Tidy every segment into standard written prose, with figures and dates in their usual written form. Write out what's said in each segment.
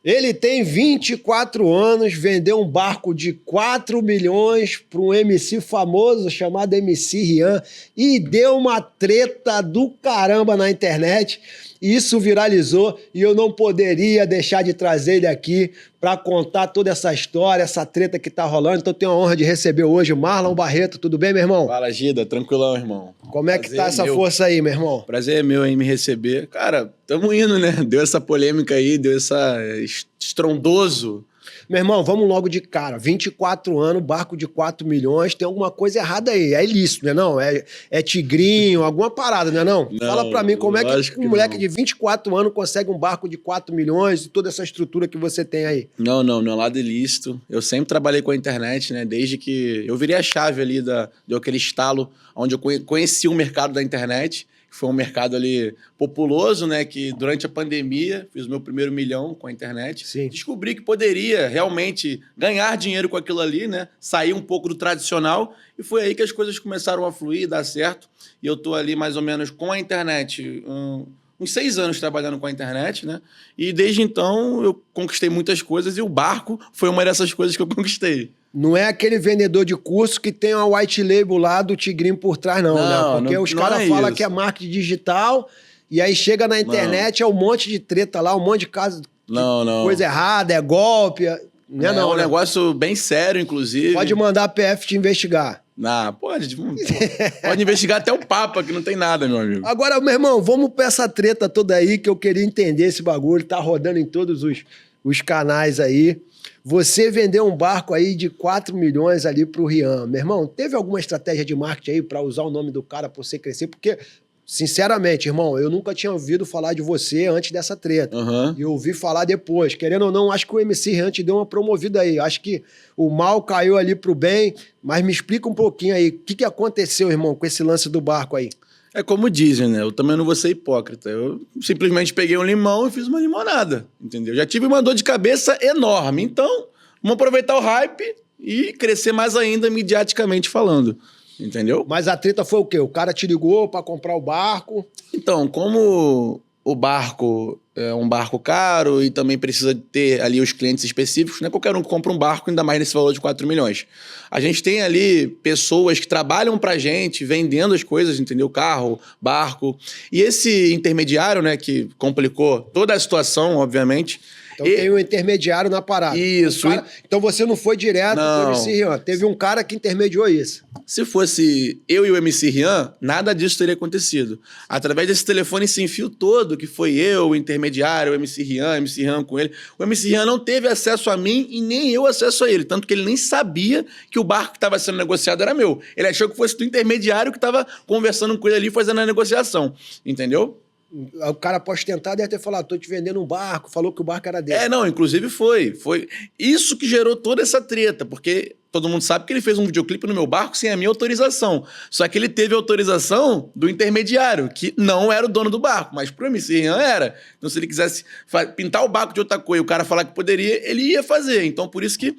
Ele tem 24 anos, vendeu um barco de 4 milhões para um MC famoso chamado MC Rian e deu uma treta do caramba na internet. Isso viralizou e eu não poderia deixar de trazer ele aqui para contar toda essa história, essa treta que tá rolando. Então eu tenho a honra de receber hoje o Marlon Barreto. Tudo bem, meu irmão? Fala, Gida. Tranquilão, irmão. Como é que tá essa força aí, meu irmão? Prazer é meu em me receber. Cara, tamo indo, né? Deu essa polêmica aí, deu essa estrondoso. Meu irmão, vamos logo de cara. 24 anos, barco de 4 milhões, tem alguma coisa errada aí. É ilícito, né não? É tigrinho, alguma parada, né não? Fala pra mim como é que um moleque de 24 anos consegue um barco de 4 milhões e toda essa estrutura que você tem aí. Não é lado ilícito. Eu sempre trabalhei com a internet, né? Desde que eu virei a chave ali deu aquele estalo onde eu conheci o mercado da internet. Foi um mercado ali populoso, né? Que durante a pandemia fiz o meu primeiro milhão com a internet. Sim. Descobri que poderia realmente ganhar dinheiro com aquilo ali, né? Sair um pouco do tradicional. E foi aí que as coisas começaram a fluir, dar certo. E eu tô ali mais ou menos com a internet, uns 6 anos trabalhando com a internet, né? E desde então eu conquistei muitas coisas e o barco foi uma dessas coisas que eu conquistei. Não é aquele vendedor de curso que tem uma white label lá do tigrinho por trás, não, né? Porque os caras falam que é marketing digital e aí chega na internet, é um monte de treta lá, um monte de caso, coisa errada, é golpe. Não é não, um negócio bem sério, inclusive. Pode mandar a PF te investigar. Pode investigar até o Papa, que não tem nada, meu amigo. Agora, meu irmão, vamos pra essa treta toda aí que eu queria entender esse bagulho. Tá rodando em todos os canais aí. Você vendeu um barco aí de 4 milhões ali pro Rian. Meu irmão, teve alguma estratégia de marketing aí pra usar o nome do cara pra você crescer? Porque, sinceramente, irmão, eu nunca tinha ouvido falar de você antes dessa treta. E eu ouvi falar depois. Querendo ou não, acho que o MC Rian te deu uma promovida aí. Acho que o mal caiu ali pro bem. Mas me explica um pouquinho aí. O que aconteceu, irmão, com esse lance do barco aí? É como dizem, né? Eu também não vou ser hipócrita. Eu simplesmente peguei um limão e fiz uma limonada, entendeu? Já tive uma dor de cabeça enorme. Então, vamos aproveitar o hype e crescer mais ainda midiaticamente falando, entendeu? Mas a treta foi o quê? O cara te ligou pra comprar o barco? Então, como o barco é um barco caro e também precisa ter ali os clientes específicos, não é qualquer um que compra um barco, ainda mais nesse valor de 4 milhões. A gente tem ali pessoas que trabalham pra gente, vendendo as coisas, entendeu? Carro, barco. E esse intermediário, né, que complicou toda a situação, obviamente. Então tem um intermediário na parada. Isso. Então você não foi direto pro MC Rian. Teve um cara que intermediou isso. Se fosse eu e o MC Rian, nada disso teria acontecido. Através desse telefone sem fio todo, que foi eu, o intermediário, o MC Rian com ele, o MC Rian não teve acesso a mim e nem eu acesso a ele. Tanto que ele nem sabia que o barco que estava sendo negociado era meu. Ele achou que fosse do intermediário que estava conversando com ele ali, fazendo a negociação. Entendeu? O cara pode tentar, deve ter falado, tô te vendendo um barco, falou que o barco era dele. Inclusive foi isso que gerou toda essa treta, porque todo mundo sabe que ele fez um videoclipe no meu barco sem a minha autorização. Só que ele teve autorização do intermediário, que não era o dono do barco, mas pro MC Rian era. Então se ele quisesse pintar o barco de outra cor e o cara falar que poderia, ele ia fazer. Então por isso que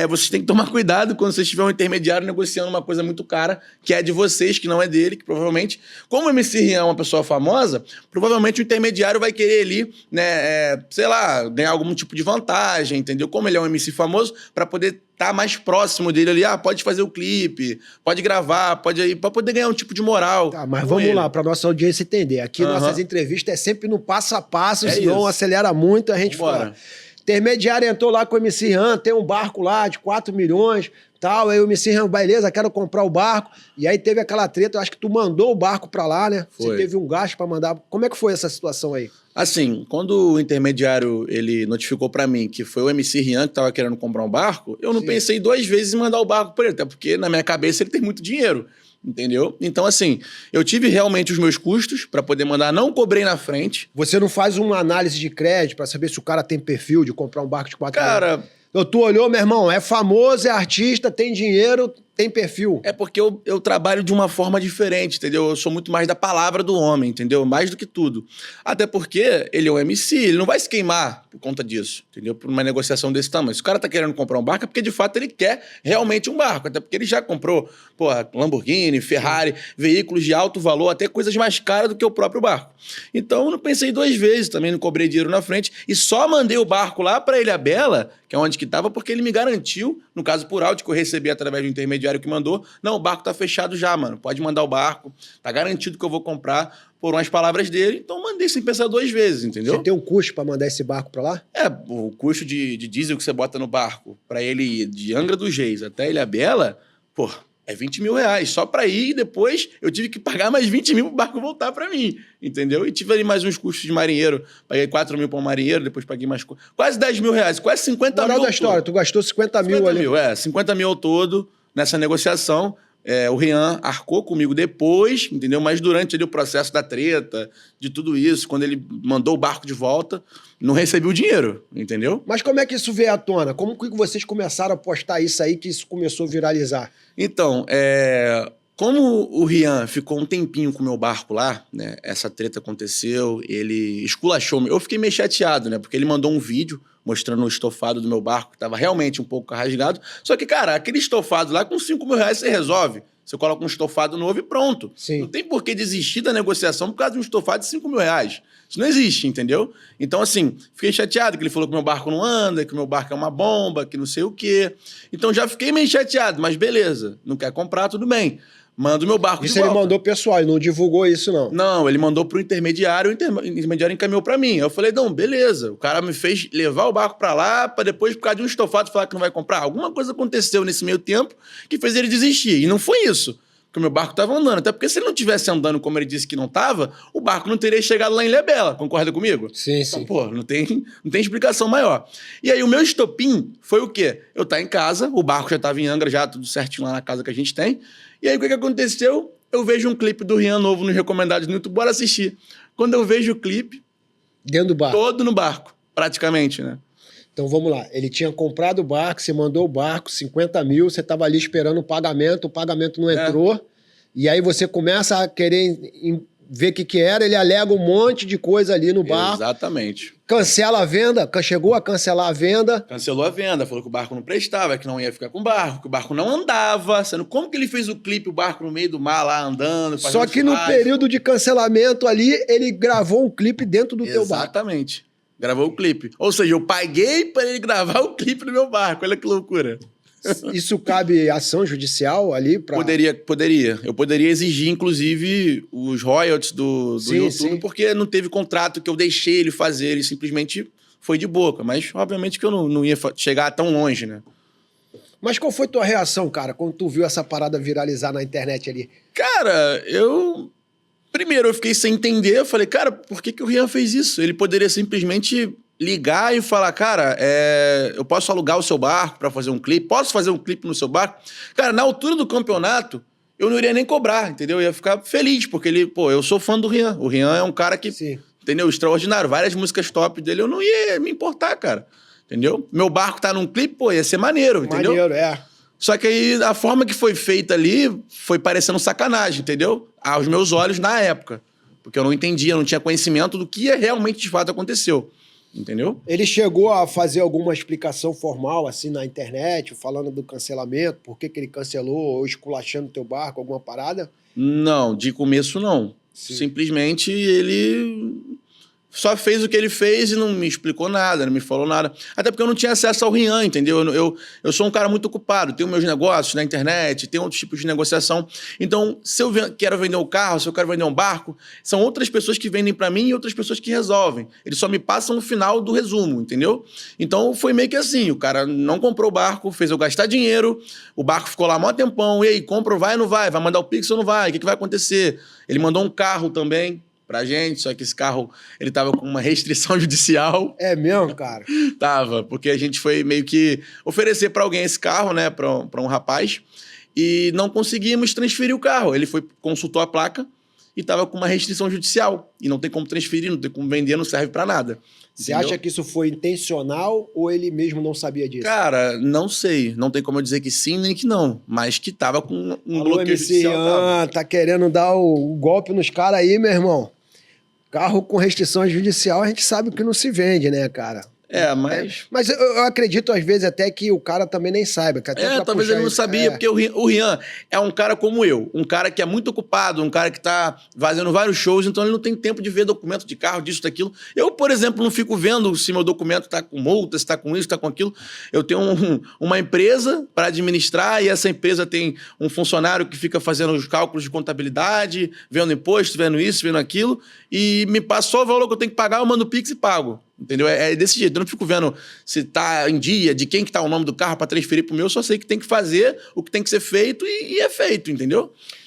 vocês têm que tomar cuidado quando vocês tiver um intermediário negociando uma coisa muito cara, que é de vocês, que não é dele, que provavelmente, como o MC Rian é uma pessoa famosa, provavelmente o intermediário vai querer ali, né, sei lá, ganhar algum tipo de vantagem, entendeu? Como ele é um MC famoso, para poder estar mais próximo dele ali, pode fazer o clipe, pode gravar, pode ir, para poder ganhar um tipo de moral. Tá, mas vamos lá, para nossa audiência entender. Aqui nossas entrevistas é sempre no passo a passo, senão isso acelera muito, a gente fala. Intermediário entrou lá com o MC Rian, tem um barco lá de 4 milhões, tal, aí o MC Rian, beleza, quero comprar o barco, e aí teve aquela treta, eu acho que tu mandou o barco pra lá, né? Foi. Você teve um gasto pra mandar, como é que foi essa situação aí? Assim, quando o intermediário ele notificou pra mim que foi o MC Rian que tava querendo comprar um barco, eu não pensei 2 vezes em mandar o barco pra ele, até porque na minha cabeça ele tem muito dinheiro. Entendeu? Então, assim, eu tive realmente os meus custos para poder mandar, não cobrei na frente. Você não faz uma análise de crédito para saber se o cara tem perfil de comprar um barco de 4 milhões? Cara, Tu olhou, meu irmão, é famoso, é artista, tem dinheiro, tem perfil. É porque eu trabalho de uma forma diferente, entendeu? Eu sou muito mais da palavra do homem, entendeu? Mais do que tudo. Até porque ele é um MC, ele não vai se queimar por conta disso, entendeu? Por uma negociação desse tamanho. Se o cara tá querendo comprar um barco, é porque de fato ele quer realmente um barco. Até porque ele já comprou, Lamborghini, Ferrari, veículos de alto valor, até coisas mais caras do que o próprio barco. Então eu não pensei 2 vezes, também não cobrei dinheiro na frente e só mandei o barco lá pra Ilhabela, que é onde que tava, porque ele me garantiu, no caso por áudio, que eu recebi através do intermediário que mandou, não, o barco tá fechado já, mano, pode mandar o barco, tá garantido que eu vou comprar, por umas palavras dele, então mandei sem pensar 2 vezes, entendeu? Você tem um custo pra mandar esse barco pra lá? O custo de diesel que você bota no barco, pra ele ir de Angra dos Reis até Ilhabela, é 20 mil reais, só pra ir, e depois eu tive que pagar mais 20 mil pro barco voltar pra mim, entendeu? E tive ali mais uns custos de marinheiro, paguei 4 mil pra um marinheiro, depois paguei mais quase 10 mil reais, quase 50 mil. Moral da história, tu gastou 50 mil ali. 50 mil ao todo nessa negociação. O Rian arcou comigo depois, entendeu? Mas durante ali o processo da treta, de tudo isso, quando ele mandou o barco de volta, não recebi o dinheiro, entendeu? Mas como é que isso veio à tona? Como que vocês começaram a postar isso aí, que isso começou a viralizar? Então, como o Rian ficou um tempinho com o meu barco lá, né? Essa treta aconteceu, ele esculachou. Eu fiquei meio chateado, né? Porque ele mandou um vídeo mostrando o estofado do meu barco, que tava realmente um pouco rasgado. Só que, cara, aquele estofado lá, com 5 mil reais você resolve. Você coloca um estofado novo e pronto. Sim. Não tem por que desistir da negociação por causa de um estofado de 5 mil reais. Isso não existe, entendeu? Então, assim, fiquei chateado que ele falou que meu barco não anda, que meu barco é uma bomba, que não sei o quê. Então já fiquei meio chateado, mas beleza. Não quer comprar, tudo bem. Manda o meu barco de volta. Isso ele mandou pessoal, ele não divulgou isso, não? Não, ele mandou pro intermediário, o intermediário encaminhou pra mim. Eu falei, não, beleza. O cara me fez levar o barco pra lá, pra depois, por causa de um estofado, falar que não vai comprar. Alguma coisa aconteceu nesse meio tempo que fez ele desistir. E não foi isso, porque o meu barco tava andando. Até porque se ele não tivesse andando como ele disse que não tava, o barco não teria chegado lá em Ilhabela. Concorda comigo? Sim, então, sim. não tem explicação maior. E aí o meu estopim foi o quê? Eu tá em casa, o barco já tava em Angra, já tudo certinho lá na casa que a gente tem. E aí o que aconteceu? Eu vejo um clipe do Rian novo nos recomendados no YouTube, bora assistir. Quando eu vejo o clipe... Dentro do barco? Todo no barco, praticamente, né? Então vamos lá, ele tinha comprado o barco, você mandou o barco, 50 mil, você estava ali esperando o pagamento não entrou, e aí você começa a querer ver o que era, ele alega um monte de coisa ali no barco. Exatamente. Cancela a venda, chegou a cancelar a venda. Cancelou a venda, falou que o barco não prestava, que não ia ficar com o barco, que o barco não andava. Sendo como que ele fez o clipe, o barco no meio do mar lá andando? Só que no período de cancelamento ali, ele gravou um clipe dentro do teu barco. Exatamente. Gravou o clipe. Ou seja, eu paguei para ele gravar o clipe do meu barco. Olha que loucura. Isso cabe ação judicial ali? Poderia. Eu poderia exigir, inclusive, os royalties do YouTube, sim. Porque não teve contrato que eu deixei ele fazer, ele simplesmente foi de boca. Mas, obviamente, que eu não ia chegar tão longe, né? Mas qual foi tua reação, cara, quando tu viu essa parada viralizar na internet ali? Cara, Primeiro, eu fiquei sem entender. Eu falei, cara, por que o Rian fez isso? Ele poderia simplesmente ligar e falar, cara, eu posso alugar o seu barco para fazer um clipe? Posso fazer um clipe no seu barco? Cara, na altura do campeonato, eu não iria nem cobrar, entendeu? Eu ia ficar feliz, porque eu sou fã do Rian. O Rian é um cara que, sim, entendeu? Extraordinário. Várias músicas top dele, eu não ia me importar, cara. Entendeu? Meu barco tá num clipe, ia ser maneiro, entendeu? Maneiro, Só que aí, a forma que foi feita ali, foi parecendo sacanagem, entendeu? Aos meus olhos, na época. Porque eu não entendia, não tinha conhecimento do que realmente, de fato, aconteceu. Entendeu? Ele chegou a fazer alguma explicação formal, assim, na internet, falando do cancelamento, por que ele cancelou, ou esculachando teu barco, alguma parada? Não, de começo não. Sim. Simplesmente ele só fez o que ele fez e não me explicou nada, não me falou nada. Até porque eu não tinha acesso ao Rian, entendeu? Eu sou um cara muito ocupado, tenho meus negócios na internet, tenho outros tipos de negociação. Então, se eu quero vender um carro, se eu quero vender um barco, são outras pessoas que vendem pra mim e outras pessoas que resolvem. Eles só me passam no final do resumo, entendeu? Então, foi meio que assim, o cara não comprou o barco, fez eu gastar dinheiro, o barco ficou lá mó tempão, e aí, compra, vai ou não vai? Vai mandar o Pix ou não vai? O que vai acontecer? Ele mandou um carro também pra gente, só que esse carro, ele tava com uma restrição judicial. É mesmo, cara? Tava, porque a gente foi meio que oferecer pra alguém esse carro, né, pra um rapaz, e não conseguimos transferir o carro. Ele consultou a placa e tava com uma restrição judicial, e não tem como transferir, não tem como vender, não serve pra nada. Você Entendeu? acha que isso foi intencional ou ele mesmo não sabia disso? Cara, não sei. Não tem como eu dizer que sim nem que não. Mas que tava com um Alô, bloqueio MC judicial. Tava. Ian, tá querendo dar o golpe nos caras aí, meu irmão? Carro com restrição judicial, a gente sabe que não se vende, né, cara? Mas... Mas eu acredito, às vezes, até que o cara também nem saiba. Que até pra talvez puxar ele não isso- sabia, é. porque o Rian é um cara como eu, um cara que é muito ocupado, um cara que tá fazendo vários shows, então ele não tem tempo de ver documento de carro, disso, daquilo. Eu, por exemplo, não fico vendo se meu documento tá com multa, se tá com isso, tá com aquilo. Eu tenho uma empresa para administrar e essa empresa tem um funcionário que fica fazendo os cálculos de contabilidade, vendo imposto, vendo isso, vendo aquilo, e me passou o valor que eu tenho que pagar, eu mando o Pix e pago. Entendeu? É desse jeito. Eu não fico vendo se tá em dia, de quem que tá o nome do carro para transferir pro meu, eu só sei que tem que fazer o que tem que ser feito e é feito, entendeu?